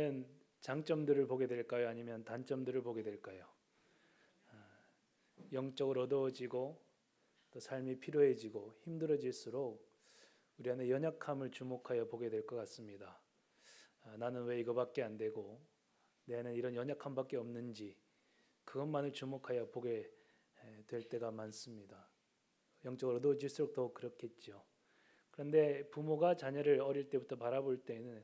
때는 장점들을 보게 될까요? 아니면 단점들을 보게 될까요? 영적으로 어두워지고 또 삶이 피로해지고 힘들어질수록 우리 안에 연약함을 주목하여 보게 될 것 같습니다. 나는 왜 이거밖에 안 되고 내 안에 이런 연약함밖에 없는지 그것만을 주목하여 보게 될 때가 많습니다. 영적으로 어두워질수록 더 그렇겠죠. 그런데 부모가 자녀를 어릴 때부터 바라볼 때는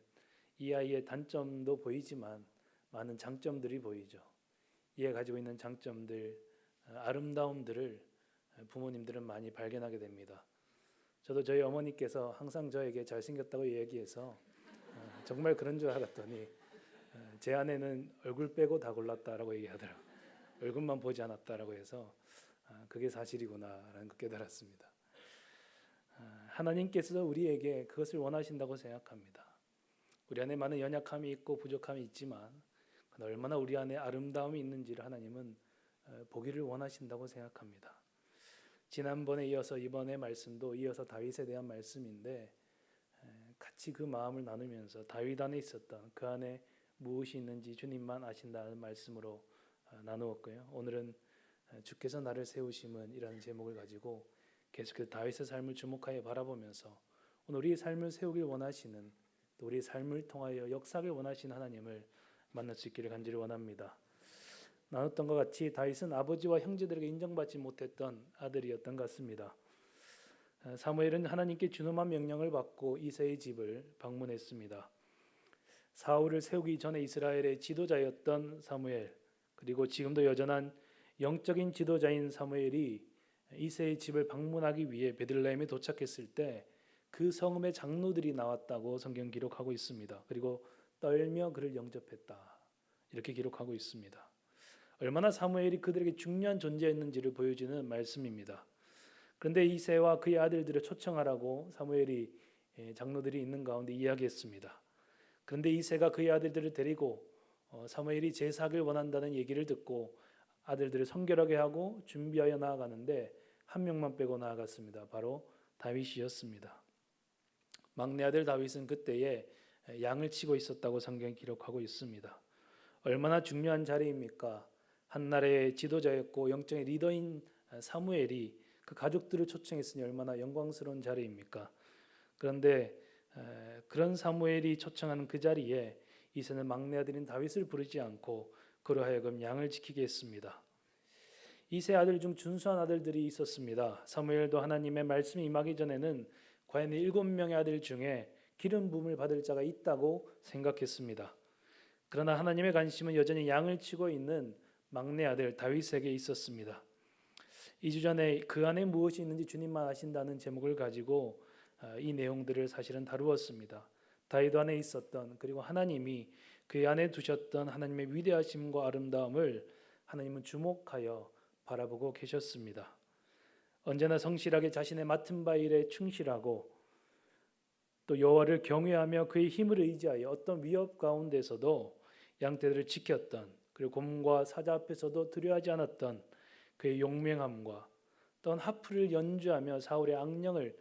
이 아이의 단점도 보이지만 많은 장점들이 보이죠. 이에 가지고 있는 장점들, 아름다움들을 부모님들은 많이 발견하게 됩니다. 저도 저희 어머니께서 항상 저에게 잘생겼다고 얘기해서 정말 그런 줄 알았더니 제 아내는 얼굴 빼고 다 골랐다라고 얘기하더라고요. 얼굴만 보지 않았다라고 해서 그게 사실이구나라는 걸 깨달았습니다. 하나님께서 우리에게 그것을 원하신다고 생각합니다. 우리 안에 많은 연약함이 있고 부족함이 있지만 얼마나 우리 안에 아름다움이 있는지를 하나님은 보기를 원하신다고 생각합니다. 지난번에 이어서 이번에 말씀도 이어서 다윗에 대한 말씀인데 같이 그 마음을 나누면서 다윗 안에 있었던 그 안에 무엇이 있는지 주님만 아신다는 말씀으로 나누었고요. 오늘은 주께서 나를 세우심은 이라는 제목을 가지고 계속해서 다윗의 삶을 주목하여 바라보면서 오늘 우리의 삶을 세우길 원하시는 또 우리의 삶을 통하여 역사를 원하시는 하나님을 만날 수 있기를 간절히 원합니다. 나눴던 것 같이 다윗은 아버지와 형제들에게 인정받지 못했던 아들이었던 것 같습니다. 사무엘은 하나님께 준엄한 명령을 받고 이새의 집을 방문했습니다. 사울을 세우기 전에 이스라엘의 지도자였던 사무엘, 그리고 지금도 여전한 영적인 지도자인 사무엘이 이새의 집을 방문하기 위해 베들레헴에 도착했을 때 그 성읍의 장로들이 나왔다고 성경 기록하고 있습니다. 그리고 떨며 그를 영접했다 이렇게 기록하고 있습니다. 얼마나 사무엘이 그들에게 중요한 존재였는지를 보여주는 말씀입니다. 그런데 이새와 그의 아들들을 초청하라고 사무엘이 장로들이 있는 가운데 이야기했습니다. 그런데 이새가 그의 아들들을 데리고 사무엘이 제사를 원한다는 얘기를 듣고 아들들을 성결하게 하고 준비하여 나아가는데 한 명만 빼고 나아갔습니다. 바로 다윗이었습니다. 막내 아들 다윗은 그때에 양을 치고 있었다고 성경이 기록하고 있습니다. 얼마나 중요한 자리입니까? 한나라의 지도자였고 영적인 리더인 사무엘이 그 가족들을 초청했으니 얼마나 영광스러운 자리입니까? 그런데 그런 사무엘이 초청하는 그 자리에 이새는 막내 아들인 다윗을 부르지 않고 그로 하여금 양을 지키게 했습니다. 이새 아들 중 준수한 아들들이 있었습니다. 사무엘도 하나님의 말씀이 임하기 전에는 과연 7명의 아들 중에 기름 부음을 받을 자가 있다고 생각했습니다. 그러나 하나님의 관심은 여전히 양을 치고 있는 막내 아들 다윗에게 있었습니다. 2주 전에 그 안에 무엇이 있는지 주님만 아신다는 제목을 가지고 이 내용들을 사실은 다루었습니다. 다윗 안에 있었던 그리고 하나님이 그 안에 두셨던 하나님의 위대하심과 아름다움을 하나님은 주목하여 바라보고 계셨습니다. 언제나 성실하게 자신의 맡은 바 일에 충실하고 또 여호와를 경외하며 그의 힘을 의지하여 어떤 위협 가운데서도 양떼들을 지켰던 그리고 곰과 사자 앞에서도 두려워하지 않았던 그의 용맹함과 또한 하프를 연주하며 사울의 악령을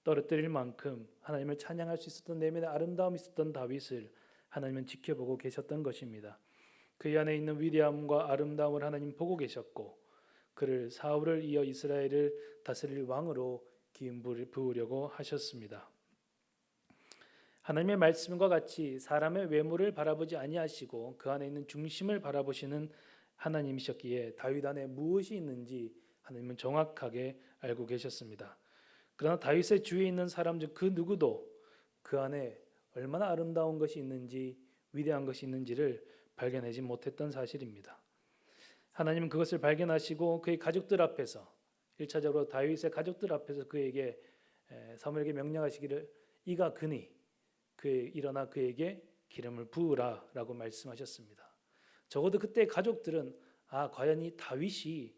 떨어뜨릴 만큼 하나님을 찬양할 수 있었던 내면의 아름다움이 있었던 다윗을 하나님은 지켜보고 계셨던 것입니다. 그 안에 있는 위대함과 아름다움을 하나님 보고 계셨고 그를 사울을 이어 이스라엘을 다스릴 왕으로 기름 부으려고 하셨습니다. 하나님의 말씀과 같이 사람의 외모를 바라보지 아니하시고 그 안에 있는 중심을 바라보시는 하나님이셨기에 다윗 안에 무엇이 있는지 하나님은 정확하게 알고 계셨습니다. 그러나 다윗의 주위에 있는 사람들 그 누구도 그 안에 얼마나 아름다운 것이 있는지 위대한 것이 있는지를 발견하지 못했던 사실입니다. 하나님은 그것을 발견하시고 그의 가족들 앞에서 1차적으로 다윗의 가족들 앞에서 그에게 사무엘에게 명령하시기를 이가 그니 일어나 그에게 기름을 부으라라고 말씀하셨습니다. 적어도 그때 가족들은 과연 이 다윗이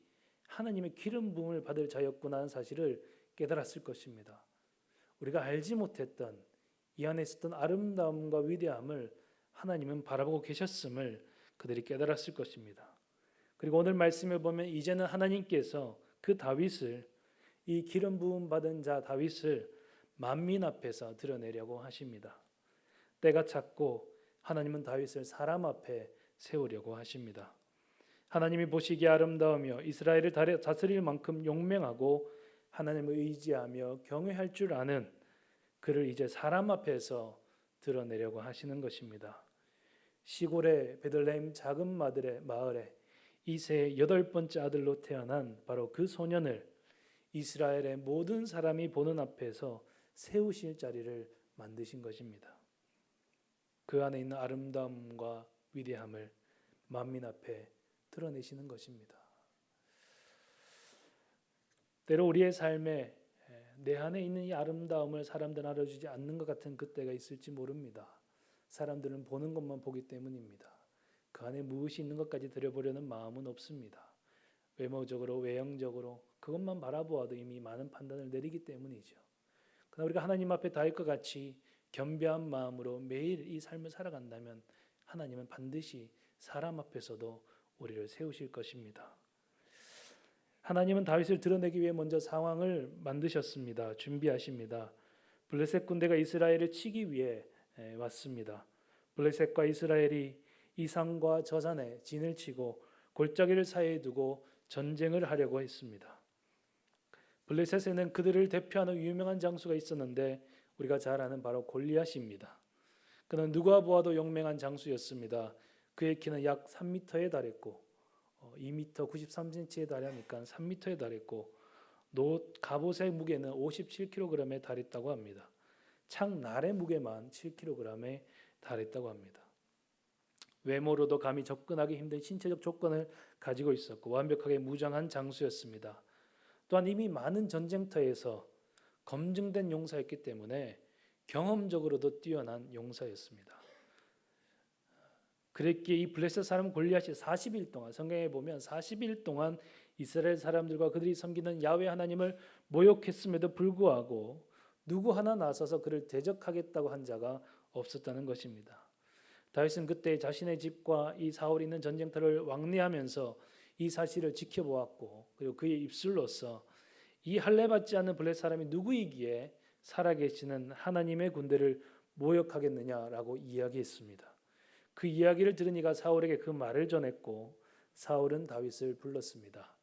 하나님의 기름 부음을 받을 자였구나 하는 사실을 깨달았을 것입니다. 우리가 알지 못했던 이 안에 있었던 아름다움과 위대함을 하나님은 바라보고 계셨음을 그들이 깨달았을 것입니다. 그리고 오늘 말씀을 보면 이제는 하나님께서 그 다윗을 이 기름 부음 받은 자 다윗을 만민 앞에서 드러내려고 하십니다. 때가 찼고 하나님은 다윗을 사람 앞에 세우려고 하십니다. 하나님이 보시기에 아름다우며 이스라엘을 다스릴 만큼 용맹하고 하나님을 의지하며 경외할 줄 아는 그를 이제 사람 앞에서 드러내려고 하시는 것입니다. 시골의 베들레헴 작은 마을에 이새의 8번째 아들로 태어난 바로 그 소년을 이스라엘의 모든 사람이 보는 앞에서 세우실 자리를 만드신 것입니다. 그 안에 있는 아름다움과 위대함을 만민 앞에 드러내시는 것입니다. 때로 우리의 삶에 내 안에 있는 이 아름다움을 사람들은 알아주지 않는 것 같은 그때가 있을지 모릅니다. 사람들은 보는 것만 보기 때문입니다. 그 안에 무엇이 있는 것까지 들여보려는 마음은 없습니다. 외모적으로 외형적으로 그것만 바라보아도 이미 많은 판단을 내리기 때문이죠. 그러나 우리가 하나님 앞에 다윗과 같이 겸비한 마음으로 매일 이 삶을 살아간다면 하나님은 반드시 사람 앞에서도 우리를 세우실 것입니다. 하나님은 다윗을 드러내기 위해 먼저 상황을 만드셨습니다. 준비하십니다. 블레셋 군대가 이스라엘을 치기 위해 왔습니다. 블레셋과 이스라엘이 이 산과 저 산에 진을 치고 골짜기를 사이에 두고 전쟁을 하려고 했습니다. 블레셋에는 그들을 대표하는 유명한 장수가 있었는데 우리가 잘 아는 바로 골리앗입니다. 그는 누가 보아도 용맹한 장수였습니다. 그의 키는 약 3m에 달했고 2m 93cm에 달하니까 3m에 달했고 갑옷의 무게는 57kg에 달했다고 합니다. 창날의 무게만 7kg에 달했다고 합니다. 외모로도 감히 접근하기 힘든 신체적 조건을 가지고 있었고 완벽하게 무장한 장수였습니다. 또한 이미 많은 전쟁터에서 검증된 용사였기 때문에 경험적으로도 뛰어난 용사였습니다. 그랬기에 이 블레셋 사람 골리앗이 40일 동안 성경에 보면 40일 동안 이스라엘 사람들과 그들이 섬기는 야훼 하나님을 모욕했음에도 불구하고 누구 하나 나서서 그를 대적하겠다고 한 자가 없었다는 것입니다. 다윗은 그때 자신의 집과 이 사울이 있는 전쟁터를 왕래하면서 이 사실을 지켜보았고 그리고 그의 입술로서 이 할례받지 않는 블레셋 사람이 누구이기에 살아계시는 하나님의 군대를 모욕하겠느냐라고 이야기했습니다. 그 이야기를 들은 이가 사울에게 그 말을 전했고 사울은 다윗을 불렀습니다.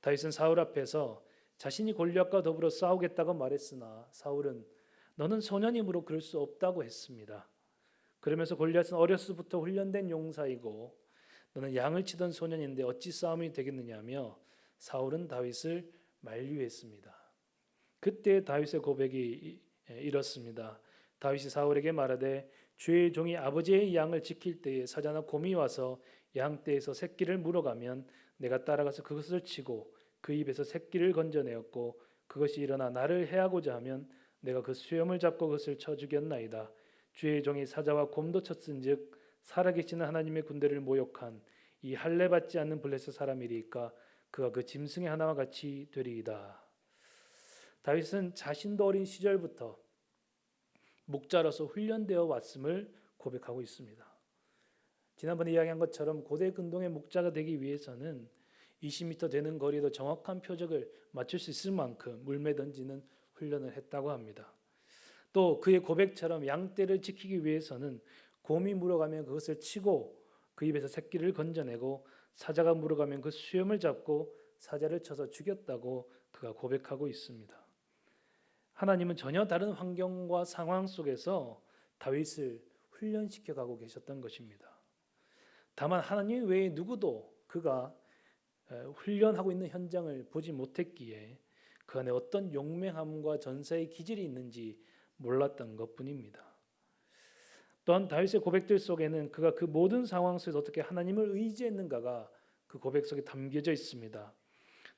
다윗은 사울 앞에서 자신이 골리앗과 더불어 싸우겠다고 말했으나 사울은 너는 소년이므로 그럴 수 없다고 했습니다. 그러면서 골리앗은 어려서부터 훈련된 용사이고 너는 양을 치던 소년인데 어찌 싸움이 되겠느냐며 사울은 다윗을 만류했습니다. 그때 다윗의 고백이 이렇습니다. 다윗이 사울에게 말하되 주의 종이 아버지의 양을 지킬 때에 사자나 곰이 와서 양떼에서 새끼를 물어가면 내가 따라가서 그것을 치고 그 입에서 새끼를 건져내었고 그것이 일어나 나를 해하고자 하면 내가 그 수염을 잡고 그것을 쳐 죽였나이다. 주의 종이 사자와 곰도 쳤은즉 살아계시는 하나님의 군대를 모욕한 이 할례받지 않는 블레셋 사람이리까 그가 그 짐승의 하나와 같이 되리이다. 다윗은 자신도 어린 시절부터 목자로서 훈련되어 왔음을 고백하고 있습니다. 지난번에 이야기한 것처럼 고대 근동의 목자가 되기 위해서는 20m 되는 거리에도 정확한 표적을 맞출 수 있을 만큼 물매 던지는 훈련을 했다고 합니다. 또 그의 고백처럼 양떼를 지키기 위해서는 곰이 물어가면 그것을 치고 그 입에서 새끼를 건져내고 사자가 물어가면 그 수염을 잡고 사자를 쳐서 죽였다고 그가 고백하고 있습니다. 하나님은 전혀 다른 환경과 상황 속에서 다윗을 훈련시켜 가고 계셨던 것입니다. 다만 하나님 외에 누구도 그가 훈련하고 있는 현장을 보지 못했기에 그 안에 어떤 용맹함과 전사의 기질이 있는지 몰랐던 것뿐입니다. 또한 다윗의 고백들 속에는 그가 그 모든 상황 속에서 어떻게 하나님을 의지했는가가 그 고백 속에 담겨져 있습니다.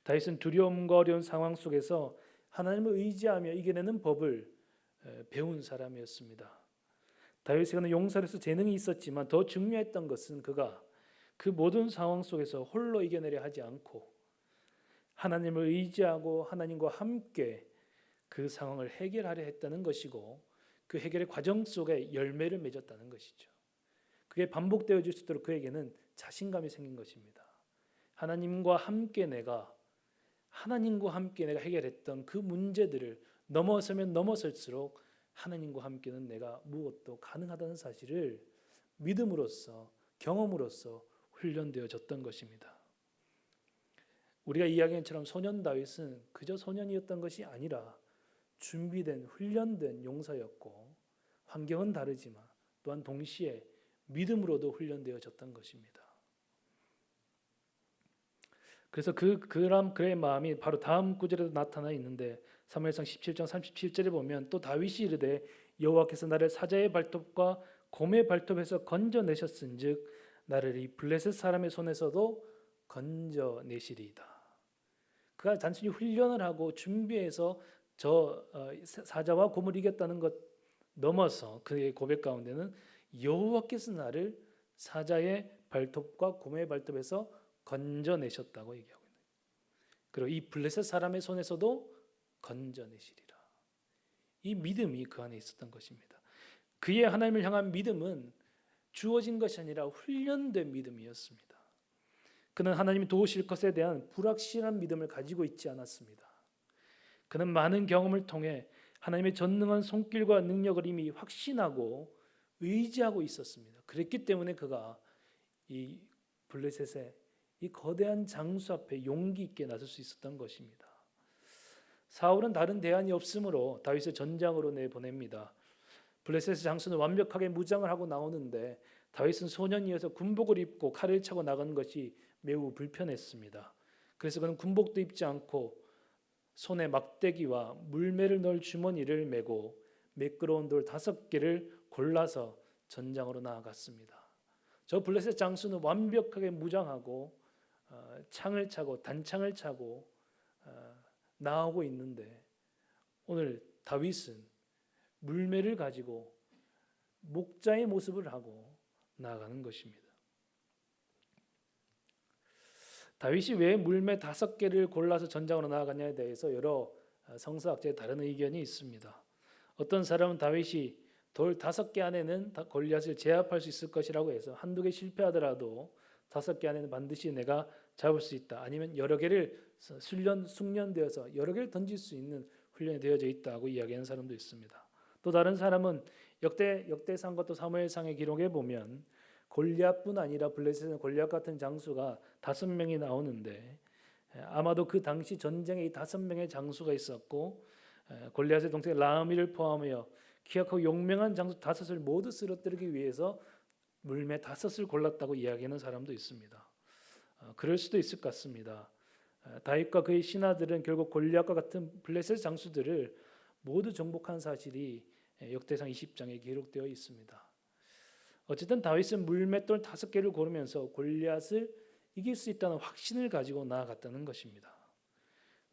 다윗은 두려움과 어려운 상황 속에서 하나님을 의지하며 이겨내는 법을 배운 사람이었습니다. 다윗에게는 용사로서 재능이 있었지만 더 중요했던 것은 그가 그 모든 상황 속에서 홀로 이겨내려 하지 않고 하나님을 의지하고 하나님과 함께 그 상황을 해결하려 했다는 것이고 그 해결의 과정 속에 열매를 맺었다는 것이죠. 그게 반복되어질 수 있도록 그에게는 자신감이 생긴 것입니다. 하나님과 함께 내가 해결했던 그 문제들을 넘어서면 넘어설수록 하나님과 함께는 내가 무엇도 가능하다는 사실을 믿음으로써 경험으로써 훈련되어졌던 것입니다. 우리가 이야기한 것처럼 소년 다윗은 그저 소년이었던 것이 아니라 준비된 훈련된 용사였고 환경은 다르지만 또한 동시에 믿음으로도 훈련되어졌던 것입니다. 그래서 그의 마음이 바로 다음 구절에도 나타나 있는데 사무엘상 17장 37절에 보면 또 다윗이 이르되 여호와께서 나를 사자의 발톱과 곰의 발톱에서 건져내셨은즉 나를 이 블레셋 사람의 손에서도 건져내시리이다. 그가 단순히 훈련을 하고 준비해서 사자와 곰을 이겼다는 것 넘어서 그의 고백 가운데는 여호와께서 나를 사자의 발톱과 곰의 발톱에서 건져내셨다고 얘기하고 있는 거예요. 그리고 이 블레셋 사람의 손에서도 건져내시리라. 이 믿음이 그 안에 있었던 것입니다. 그의 하나님을 향한 믿음은 주어진 것이 아니라 훈련된 믿음이었습니다. 그는 하나님이 도우실 것에 대한 불확실한 믿음을 가지고 있지 않았습니다. 그는 많은 경험을 통해 하나님의 전능한 손길과 능력을 이미 확신하고 의지하고 있었습니다. 그랬기 때문에 그가 이 블레셋의 이 거대한 장수 앞에 용기 있게 나설 수 있었던 것입니다. 사울은 다른 대안이 없으므로 다윗을 전장으로 내보냅니다. 블레셋 장수는 완벽하게 무장을 하고 나오는데 다윗은 소년이어서 군복을 입고 칼을 차고 나가는 것이 매우 불편했습니다. 그래서 그는 군복도 입지 않고 손에 막대기와 물매를 넣을 주머니를 메고 매끄러운 돌 5개를 골라서 전장으로 나아갔습니다. 저 블레셋 장수는 완벽하게 무장하고 창을 차고 단창을 차고 나오고 있는데 오늘 다윗은 물매를 가지고 목자의 모습을 하고 나아가는 것입니다. 다윗이 왜 물매 5개를 골라서 전장으로 나아가냐에 대해서 여러 성서학자의 다른 의견이 있습니다. 어떤 사람은 다윗이 돌 5개 안에는 골리앗을 제압할 수 있을 것이라고 해서 한두 개 실패하더라도 5개 안에는 반드시 내가 잡을 수 있다. 아니면 여러 개를 숙련되어서 여러 개를 던질 수 있는 훈련이 되어져 있다고 이야기하는 사람도 있습니다. 또 다른 사람은 역대상과 또 사무엘상의 기록에 보면 골리앗뿐 아니라 블레셋은 골리앗 같은 장수가 5명이 나오는데 아마도 그 당시 전쟁에 이 5명의 장수가 있었고 골리앗의 동생 라미를 포함하여 기약하고 용맹한 장수 5을 모두 쓰러뜨리기 위해서 물매 5을 골랐다고 이야기하는 사람도 있습니다. 그럴 수도 있을 것 같습니다. 다윗과 그의 신하들은 결국 골리앗과 같은 블레셋 장수들을 모두 정복한 사실이 역대상 20장에 기록되어 있습니다. 어쨌든 다윗은 물맷돌 5개를 고르면서 골리앗을 이길 수 있다는 확신을 가지고 나아갔다는 것입니다.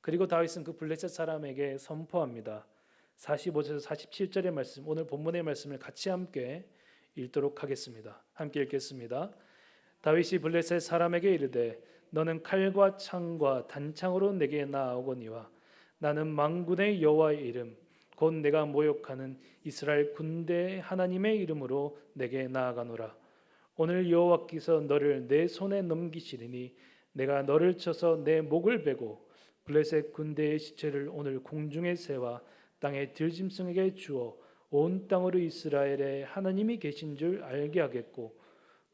그리고 다윗은 그 블레셋 사람에게 선포합니다. 45절에서 47절의 말씀, 오늘 본문의 말씀을 같이 함께 읽도록 하겠습니다. 함께 읽겠습니다. 다윗이 블레셋 사람에게 이르되 너는 칼과 창과 단창으로 내게 나아오거니와 나는 만군의 여호와의 이름 곧 내가 모욕하는 이스라엘 군대 하나님의 이름으로 내게 나아가노라. 오늘 여호와께서 너를 내 손에 넘기시리니 내가 너를 쳐서 내 목을 베고 블레셋 군대의 시체를 오늘 공중에 세와 땅의 들짐승에게 주어 온 땅으로 이스라엘의 하나님이 계신 줄 알게 하겠고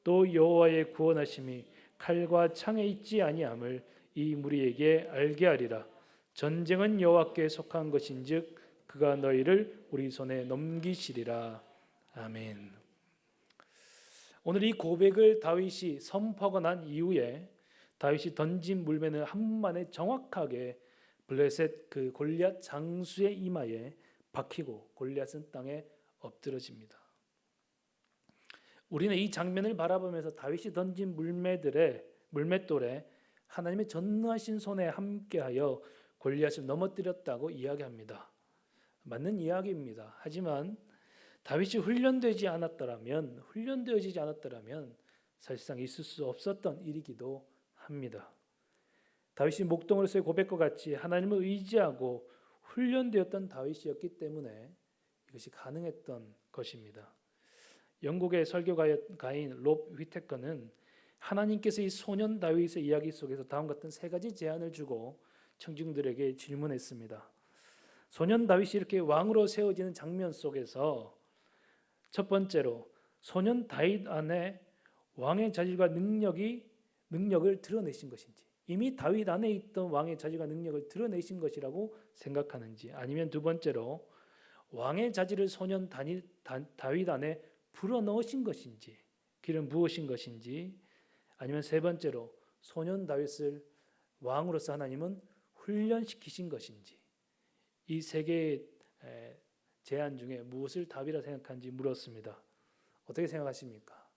또 여호와의 구원하심이 칼과 창에 있지 아니함을 이 무리에게 알게 하리라. 전쟁은 여호와께 속한 것인즉 그가 너희를 우리 손에 넘기시리라. 아멘. 오늘 이 고백을 다윗이 선포하고 난 이후에 다윗이 던진 물매는 한번만에 정확하게 블레셋 그 골리앗 장수의 이마에 박히고 골리앗은 땅에 엎드러집니다. 우리는 이 장면을 바라보면서 다윗이 던진 물맷돌에 하나님의 전능하신 손에 함께하여 골리앗을 넘어뜨렸다고 이야기합니다. 맞는 이야기입니다. 하지만 다윗이 훈련되어지지 않았더라면 사실상 있을 수 없었던 일이기도 합니다. 다윗이 목동으로서의 고백과 같이 하나님을 의지하고 훈련되었던 다윗이었기 때문에 이것이 가능했던 것입니다. 영국의 설교가인 롭 휘테커는 하나님께서 이 소년 다윗의 이야기 속에서 다음과 같은 3가지 제안을 주고 청중들에게 질문했습니다. 소년 다윗이 이렇게 왕으로 세워지는 장면 속에서 첫 번째로 소년 다윗 안에 왕의 자질과 능력을 드러내신 것인지, 이미 다윗 안에 있던 왕의 자질과 능력을 드러내신 것이라고 생각하는지, 아니면 두 번째로 왕의 자질을 소년 다윗 안에 불어넣으신 것인지, 기름 부으신 것인지, 아니면 세 번째로 소년 다윗을 왕으로서 하나님은 훈련시키신 것인지, 이 세 개의 제안 중에 무엇을 답이라 생각하는지 물었습니다. 어떻게 생각하십니까?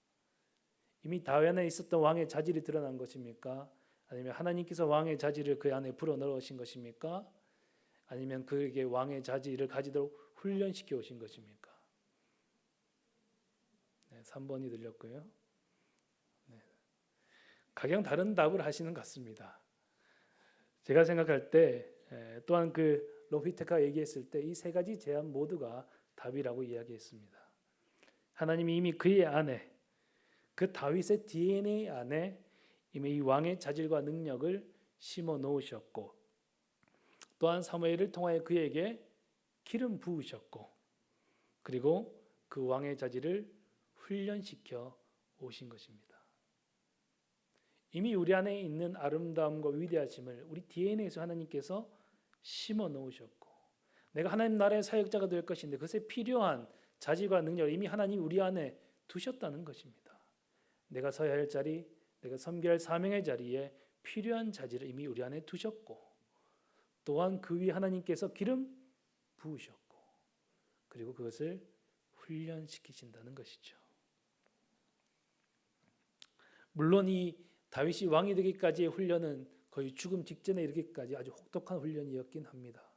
이미 다윗 안에 있었던 왕의 자질이 드러난 것입니까? 아니면 하나님께서 왕의 자질을 그 안에 불어넣으신 것입니까? 아니면 그에게 왕의 자질을 가지도록 훈련시켜 오신 것입니까? 3번이 들렸고요. 각양 다른 답을 하시는 것 같습니다. 제가 생각할 때 또한 그 로피테카가 얘기했을 때 이 세 가지 제안 모두가 답이라고 이야기했습니다. 하나님이 이미 그의 안에, 그 다윗의 DNA 안에 이미 이 왕의 자질과 능력을 심어 놓으셨고, 또한 사무엘을 통하여 그에게 기름 부으셨고, 그리고 그 왕의 자질을 훈련시켜 오신 것입니다. 이미 우리 안에 있는 아름다움과 위대하심을 우리 DNA에서 하나님께서 심어 놓으셨고, 내가 하나님 나라의 사역자가 될 것인데 그것에 필요한 자질과 능력을 이미 하나님이 우리 안에 두셨다는 것입니다. 내가 서야 할 자리, 내가 섬겨야 할 사명의 자리에 필요한 자질을 이미 우리 안에 두셨고, 또한 그 위에 하나님께서 기름 부으셨고, 그리고 그것을 훈련시키신다는 것이죠. 물론 이 다윗이 왕이 되기까지의 훈련은 거의 죽음 직전에 이르기까지 아주 혹독한 훈련이었긴 합니다.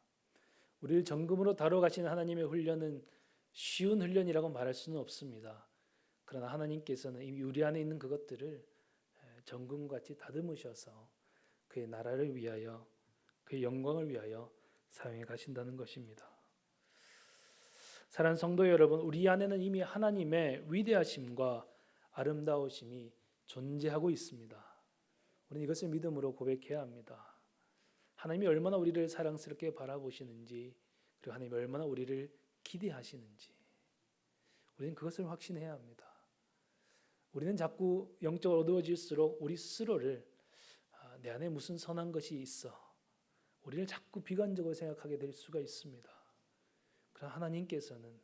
우리를 정금으로 다뤄가시는 하나님의 훈련은 쉬운 훈련이라고 말할 수는 없습니다. 그러나 하나님께서는 이미 우리 안에 있는 그것들을 정금같이 다듬으셔서 그의 나라를 위하여, 그의 영광을 위하여 사용해 가신다는 것입니다. 사랑하는 성도 여러분, 우리 안에는 이미 하나님의 위대하심과 아름다우심이 존재하고 있습니다. 우리는 이것을 믿음으로 고백해야 합니다. 하나님이 얼마나 우리를 사랑스럽게 바라보시는지, 그리고 하나님이 얼마나 우리를 기대하시는지 우리는 그것을 확신해야 합니다. 우리는 자꾸 영적으로 어두워질수록 우리 스스로를 내 안에 무슨 선한 것이 있어, 우리를 자꾸 비관적으로 생각하게 될 수가 있습니다. 그러나 하나님께서는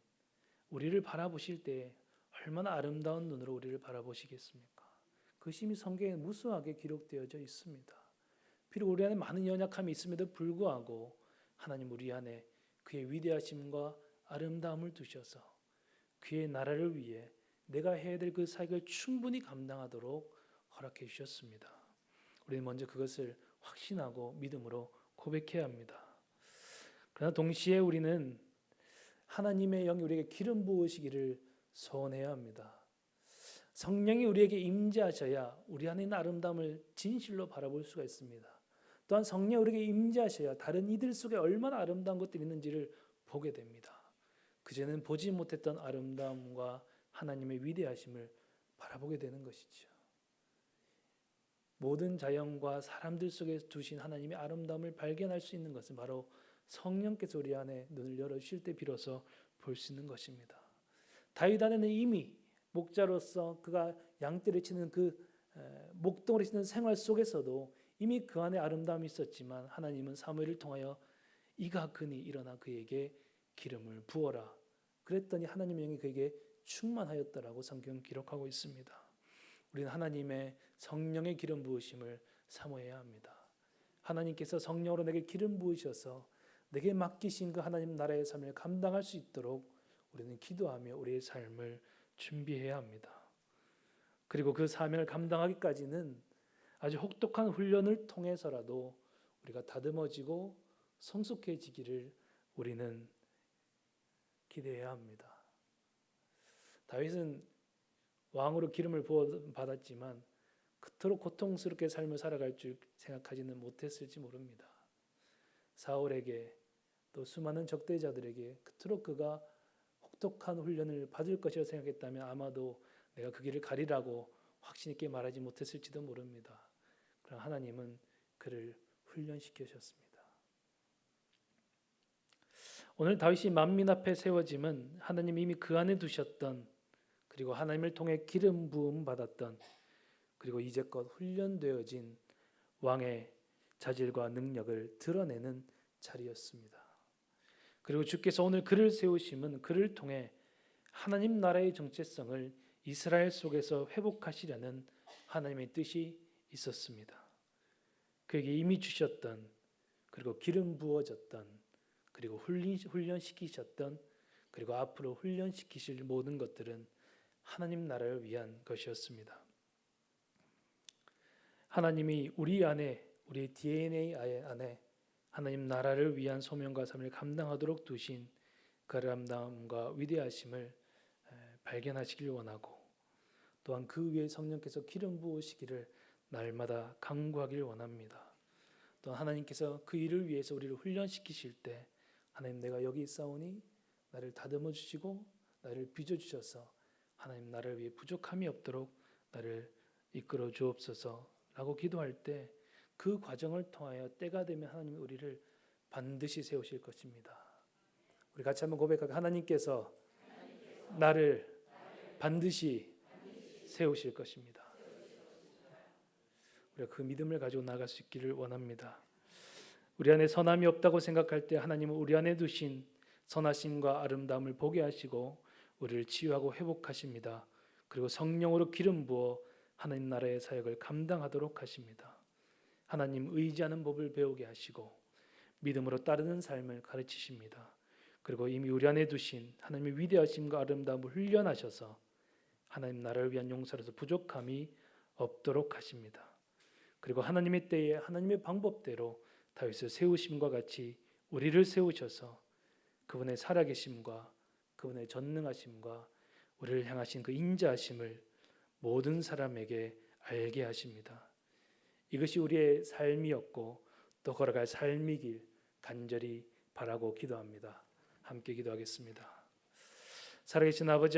우리를 바라보실 때 얼마나 아름다운 눈으로 우리를 바라보시겠습니까? 그것이 이미 성경에 무수하게 기록되어져 있습니다. 비록 우리 안에 많은 연약함이 있음에도 불구하고 하나님 우리 안에 그의 위대하심과 아름다움을 두셔서 그의 나라를 위해 내가 해야 될 그 사역을 충분히 감당하도록 허락해 주셨습니다. 우리는 먼저 그것을 확신하고 믿음으로 고백해야 합니다. 그러나 동시에 우리는 하나님의 영이 우리에게 기름 부으시기를 소원해야 합니다. 성령이 우리에게 임재하셔야 우리 안에 있는 아름다움을 진실로 바라볼 수가 있습니다. 또한 성령이 우리에게 임재하셔야 다른 이들 속에 얼마나 아름다운 것들이 있는지를 보게 됩니다. 그전에는 보지 못했던 아름다움과 하나님의 위대하심을 바라보게 되는 것이죠. 모든 자연과 사람들 속에 두신 하나님의 아름다움을 발견할 수 있는 것은 바로 성령께서 우리 안에 눈을 열어주실 때 비로소 볼 수 있는 것입니다. 다윗 안에는 이미 목자로서 그가 양떼를 치는 그 목동을 치는 생활 속에서도 이미 그 안에 아름다움이 있었지만 하나님은 사무엘을 통하여 이가 그니 일어나 그에게 기름을 부어라 그랬더니 하나님의 영이 그에게 충만하였다라고 성경은 기록하고 있습니다. 우리는 하나님의 성령의 기름 부으심을 사모해야 합니다. 하나님께서 성령으로 내게 기름 부으셔서 내게 맡기신 그 하나님 나라의 삶을 감당할 수 있도록 우리는 기도하며 우리의 삶을 준비해야 합니다. 그리고 그 사명을 감당하기까지는 아주 혹독한 훈련을 통해서라도 우리가 다듬어지고 성숙해지기를 우리는 기대해야 합니다. 다윗은 왕으로 기름을 부어 받았지만 그토록 고통스럽게 삶을 살아갈 줄 생각하지는 못했을지 모릅니다. 사울에게 또 수많은 적대자들에게 그토록 그가 혹독한 훈련을 받을 것이라 생각했다면 아마도 내가 그 길을 가리라고 확신 있게 말하지 못했을지도 모릅니다. 그러나 하나님은 그를 훈련시키셨습니다. 오늘 다윗이 만민 앞에 세워짐은 하나님이 이미 그 안에 두셨던 그리고 하나님을 통해 기름 부음 받았던 그리고 이제껏 훈련되어진 왕의 자질과 능력을 드러내는 자리였습니다. 그리고 주께서 오늘 그를 세우심은 그를 통해 하나님 나라의 정체성을 이스라엘 속에서 회복하시려는 하나님의 뜻이 있었습니다. 그에게 이미 주셨던 그리고 기름 부어졌던 그리고 훈련시키셨던 그리고 앞으로 훈련시키실 모든 것들은 하나님 나라를 위한 것이었습니다. 하나님이 우리 안에 우리 DNA 안에 하나님 나라를 위한 소명과 삶을 감당하도록 두신 그 아름다움과 위대하심을 발견하시길 원하고 또한 그 위에 성령께서 기름 부으시기를 날마다 간구하길 원합니다. 또 하나님께서 그 일을 위해서 우리를 훈련시키실 때 하나님 내가 여기 있사오니 나를 다듬어 주시고 나를 빚어 주셔서 하나님 나를 위해 부족함이 없도록 나를 이끌어 주옵소서라고 기도할 때 그 과정을 통하여 때가 되면 하나님이 우리를 반드시 세우실 것입니다. 우리 같이 한번 고백하고 하나님께서 나를 반드시 세우실 것입니다. 우리가 그 믿음을 가지고 나갈 수 있기를 원합니다. 우리 안에 선함이 없다고 생각할 때 하나님은 우리 안에 두신 선하심과 아름다움을 보게 하시고 우리를 치유하고 회복하십니다. 그리고 성령으로 기름 부어 하나님 나라의 사역을 감당하도록 하십니다. 하나님 의지하는 법을 배우게 하시고 믿음으로 따르는 삶을 가르치십니다. 그리고 이미 우리 안에 두신 하나님의 위대하심과 아름다움을 훈련하셔서 하나님 나라를 위한 용사로서 부족함이 없도록 하십니다. 그리고 하나님의 때에 하나님의 방법대로 다윗을 세우심과 같이 우리를 세우셔서 그분의 살아계심과 그분의 전능하심과 우리를 향하신 그 인자하심을 모든 사람에게 알게 하십니다. 이것이 우리의 삶이었고 또 걸어갈 삶이길 간절히 바라고 기도합니다. 함께 기도하겠습니다. 살아계신 아버지